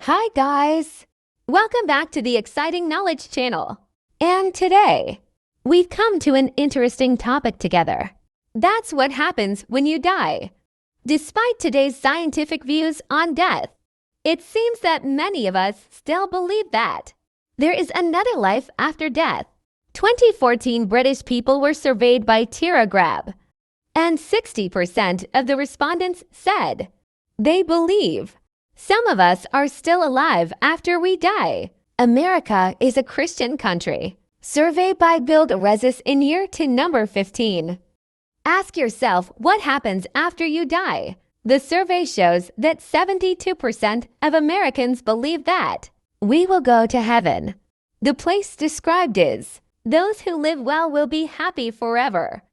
Hi guys! Welcome back to the Exciting Knowledge channel. And today, we've come to an interesting topic together. That's what happens when you die. Despite today's scientific views on death, it seems that many of us still believe that there is another life after death. 2014 British people were surveyed by Tiragrab, and 60% of the respondents said they believe some of us are still alive after we die. America is a Christian country. Survey by Build Resis in year to number 15. Ask yourself what happens after you die. The survey shows that 72% of Americans believe that we will go to heaven. The place described is, those who live well will be happy forever.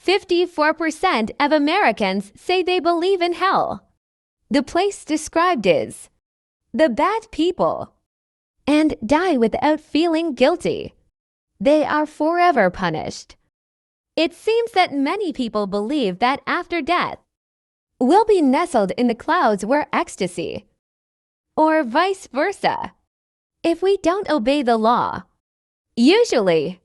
54% of Americans say they believe in hell. The place described is the bad people and die without feeling guilty. They are forever punished. It seems that many people believe that after death, we'll be nestled in the clouds where ecstasy, or vice versa, if we don't obey the law. Usually,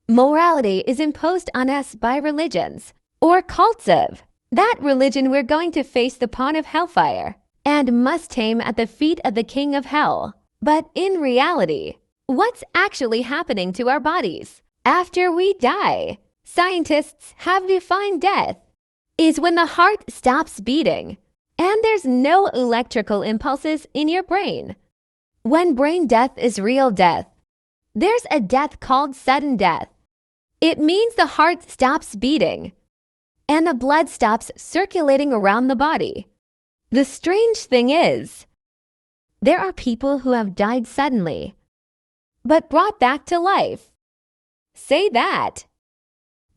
morality is imposed on us by religions or cults of that religion. We're going to face the pond of hellfire and must tame at the feet of the king of hell. But in reality, what's actually happening to our bodies after we die? Scientists have defined death is when the heart stops beating and there's no electrical impulses in your brain. When brain death is real death, there's a death called sudden death. It means the heart stops beating and the blood stops circulating around the body. The strange thing is, there are people who have died suddenly, but brought back to life. Say that.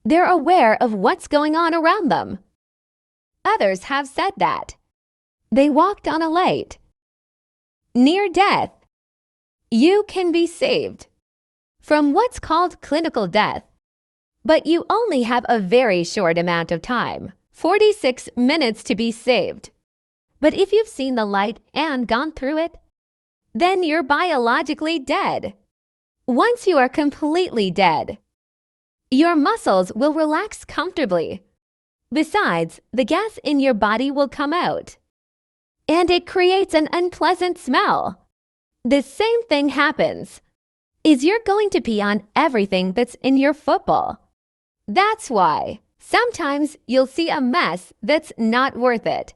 They're aware of what's going on around them. Others have said that they walked on a light. Near death, you can be saved from what's called clinical death. But you only have a very short amount of time, 46 minutes to be saved. But if you've seen the light and gone through it, then you're biologically dead. Once you are completely dead, your muscles will relax comfortably. Besides, the gas in your body will come out, and it creates an unpleasant smell. The same thing happens is you're going to pee on everything that's in your football. That's why sometimes you'll see a mess that's not worth it.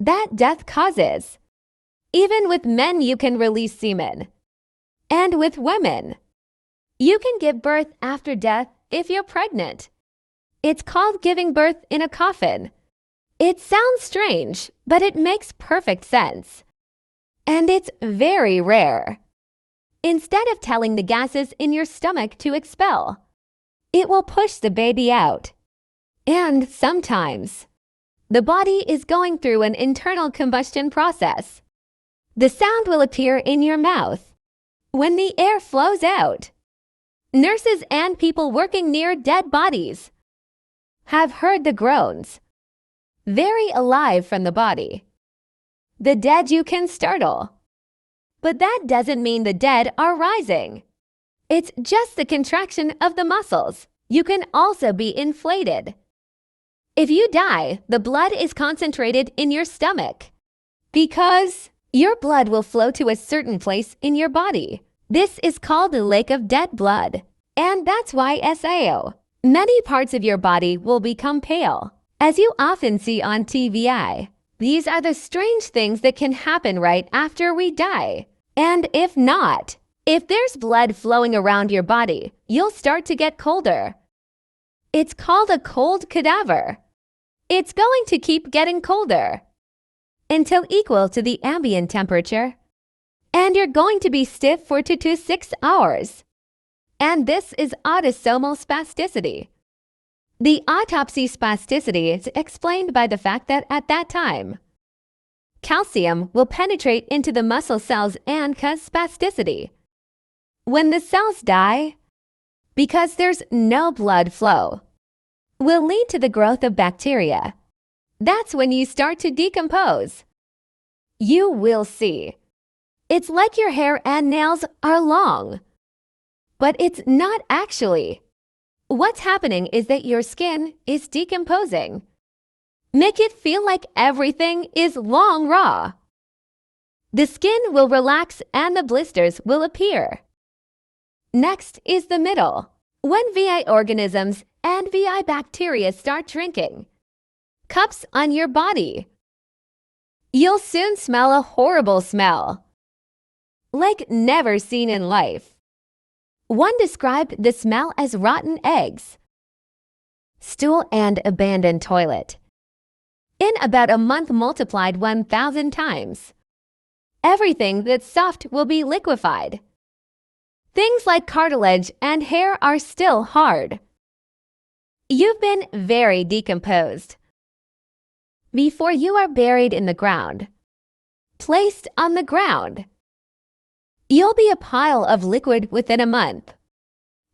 That death causes. Even with men, you can release semen. And with women, you can give birth after death if you're pregnant. It's called giving birth in a coffin. It sounds strange, but it makes perfect sense. And it's very rare. Instead of telling the gases in your stomach to expel, it will push the baby out. And sometimes, the body is going through an internal combustion process. The sound will appear in your mouth when the air flows out. Nurses and people working near dead bodies have heard the groans, very alive from the body. The dead you can startle. But that doesn't mean the dead are rising. It's just the contraction of the muscles. You can also be inflated. If you die, the blood is concentrated in your stomach because your blood will flow to a certain place in your body. This is called the lake of dead blood. And that's why SAO. Many parts of your body will become pale, as you often see on TVI. These are the strange things that can happen right after we die. And if not, if there's blood flowing around your body, you'll start to get colder. It's called a cold cadaver. It's going to keep getting colder until equal to the ambient temperature. And you're going to be stiff for 2 to 6 hours. And this is autosomal spasticity. The autopsy spasticity is explained by the fact that at that time, calcium will penetrate into the muscle cells and cause spasticity. When the cells die, because there's no blood flow, will lead to the growth of bacteria. That's when you start to decompose. You will see It's like your hair and nails are long. But it's not actually. What's happening is that your skin is decomposing. Make it feel like everything is long raw. The skin will relax and the blisters will appear. Next is the middle, when VI organisms and VI bacteria start drinking cups on your body. You'll soon smell a horrible smell, like never seen in life. One described the smell as rotten eggs, stool, and abandoned toilet. In about a month multiplied 1,000 times. Everything that's soft will be liquefied. Things like cartilage and hair are still hard. You've been very decomposed. Before you are buried in the ground, placed on the ground, you'll be a pile of liquid within a month,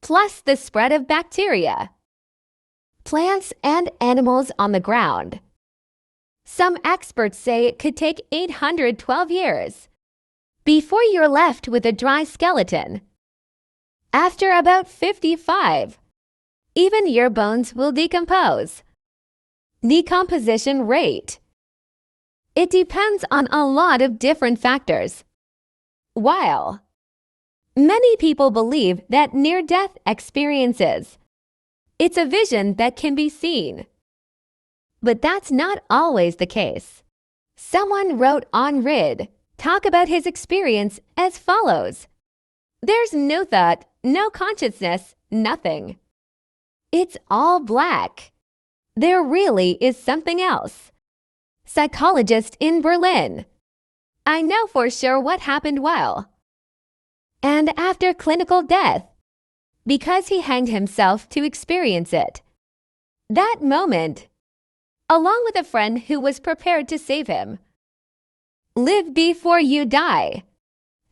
plus the spread of bacteria, plants, and animals on the ground. Some experts say it could take 812 years before you're left with a dry skeleton. After about 55, even your bones will decompose. Decomposition rate. It depends on a lot of different factors. While many people believe that near-death experiences, it's a vision that can be seen. But that's not always the case. Someone wrote on Reddit, talk about his experience as follows. There's no thought, no consciousness, nothing. It's all black. There really is something else. Psychologist in Berlin. I know for sure what happened while and after clinical death, because he hanged himself to experience it. That moment, along with a friend who was prepared to save him. Live before you die.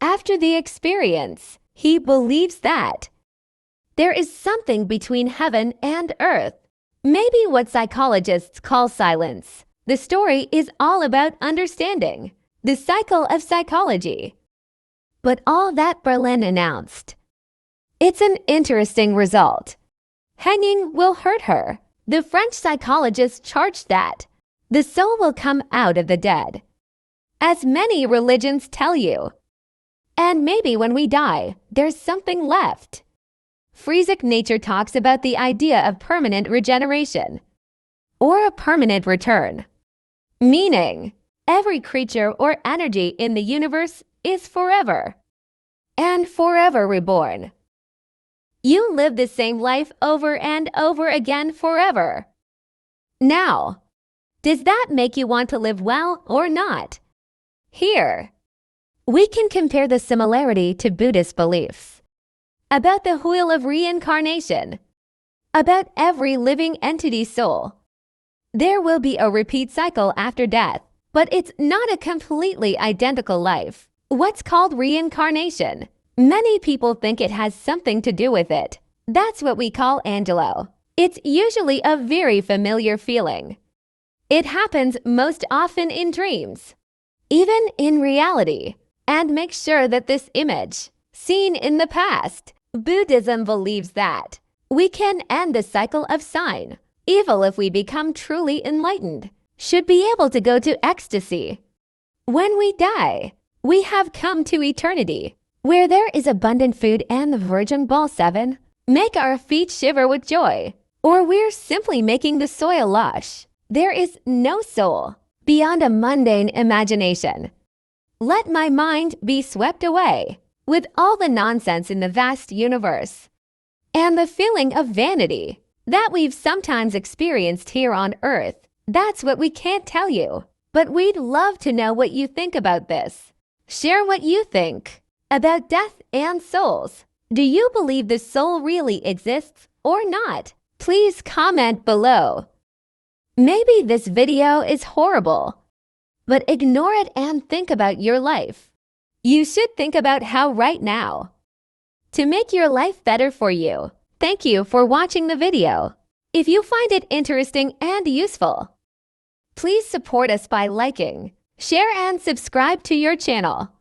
After the experience, he believes that there is something between heaven and earth. Maybe what psychologists call silence. The story is all about understanding the cycle of psychology. But all that Berlin announced. It's an interesting result. Hanging will hurt her. The French psychologist charged that the soul will come out of the dead, as many religions tell you. And maybe when we die, there's something left. Friesic nature talks about the idea of permanent regeneration, or a permanent return. Meaning, every creature or energy in the universe is forever, and forever reborn. You live the same life over and over again forever. Now, does that make you want to live well or not? Here, we can compare the similarity to Buddhist beliefs about the wheel of reincarnation, about every living entity's soul. There will be a repeat cycle after death, but it's not a completely identical life. What's called reincarnation? Many people think it has something to do with it. That's what we call Angelo. It's usually a very familiar feeling. It happens most often in dreams, even in reality, and make sure that this image, seen in the past, Buddhism believes that we can end the cycle of sign. Evil, if we become truly enlightened, should be able to go to ecstasy. When we die, we have come to eternity, where there is abundant food and the Virgin Ball 7 make our feet shiver with joy, or we're simply making the soil lush. There is no soul beyond a mundane imagination. Let my mind be swept away with all the nonsense in the vast universe and the feeling of vanity that we've sometimes experienced here on Earth. That's what we can't tell you, but we'd love to know what you think about this. Share what you think about death and souls. Do you believe the soul really exists or not? Please comment below. Maybe this video is horrible, but ignore it and think about your life. You should think about how right now to make your life better for you. Thank you for watching the video. If you find it interesting and useful, please support us by liking, share, and subscribe to your channel.